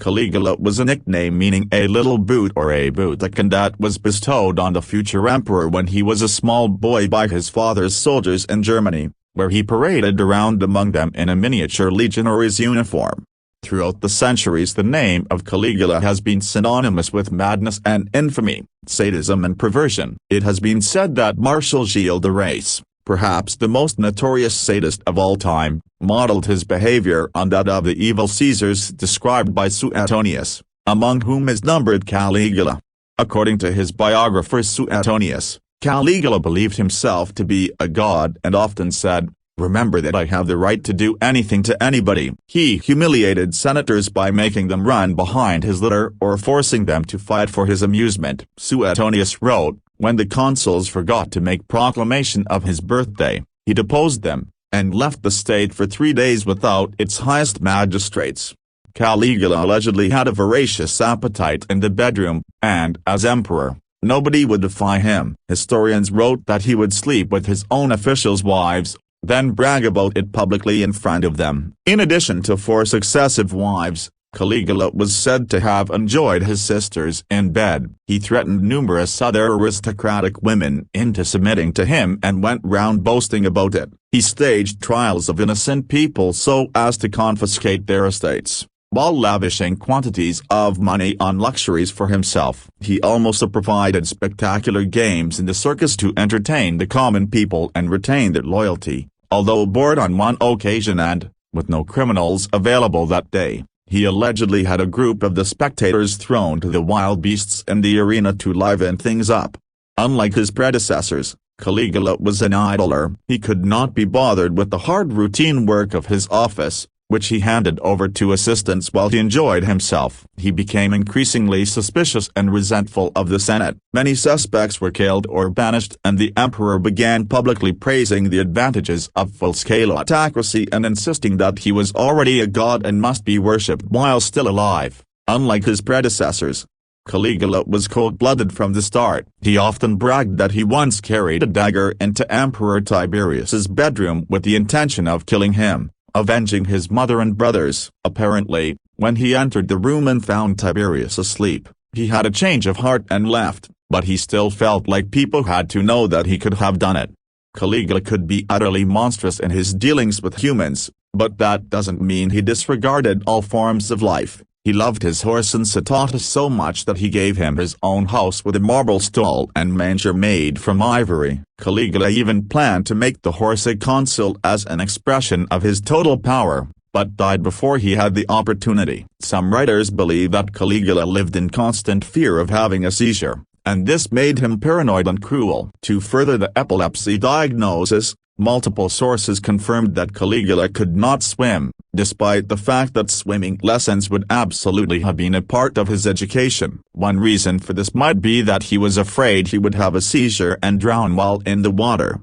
Caligula was a nickname meaning a little boot or a bootlick, and that was bestowed on the future emperor when he was a small boy by his father's soldiers in Germany, where he paraded around among them in a miniature legionary's uniform. Throughout the centuries, the name of Caligula has been synonymous with madness and infamy, sadism and perversion. It has been said that Marshal Gilles de Rais, perhaps the most notorious sadist of all time, modeled his behavior on that of the evil Caesars described by Suetonius, among whom is numbered Caligula. According to his biographer Suetonius, Caligula believed himself to be a god and often said, "Remember that I have the right to do anything to anybody." He humiliated senators by making them run behind his litter or forcing them to fight for his amusement. Suetonius wrote, when the consuls forgot to make proclamation of his birthday, he deposed them, and left the state for 3 days without its highest magistrates. Caligula allegedly had a voracious appetite in the bedroom, and, as emperor, nobody would defy him. Historians wrote that he would sleep with his own officials' wives, then brag about it publicly in front of them. In addition to 4 successive wives, Caligula was said to have enjoyed his sisters in bed. He threatened numerous other aristocratic women into submitting to him and went round boasting about it. He staged trials of innocent people so as to confiscate their estates, while lavishing quantities of money on luxuries for himself. He also provided spectacular games in the circus to entertain the common people and retain their loyalty, although bored on one occasion and, with no criminals available that day, he allegedly had a group of the spectators thrown to the wild beasts in the arena to liven things up. Unlike his predecessors, Caligula was an idler. He could not be bothered with the hard routine work of his office, which he handed over to assistants while he enjoyed himself. He became increasingly suspicious and resentful of the Senate. Many suspects were killed or banished, and the emperor began publicly praising the advantages of full-scale autocracy and insisting that he was already a god and must be worshipped while still alive. Unlike his predecessors, Caligula was cold-blooded from the start. He often bragged that he once carried a dagger into Emperor Tiberius's bedroom with the intention of killing him, avenging his mother and brothers. Apparently, when he entered the room and found Tiberius asleep, he had a change of heart and left, but he still felt like people had to know that he could have done it. Caligula could be utterly monstrous in his dealings with humans, but that doesn't mean he disregarded all forms of life. He loved his horse Incitatus so much that he gave him his own house with a marble stall and manger made from ivory. Caligula even planned to make the horse a consul as an expression of his total power, but died before he had the opportunity. Some writers believe that Caligula lived in constant fear of having a seizure, and this made him paranoid and cruel. To further the epilepsy diagnosis, multiple sources confirmed that Caligula could not swim, despite the fact that swimming lessons would absolutely have been a part of his education. One reason for this might be that he was afraid he would have a seizure and drown while in the water.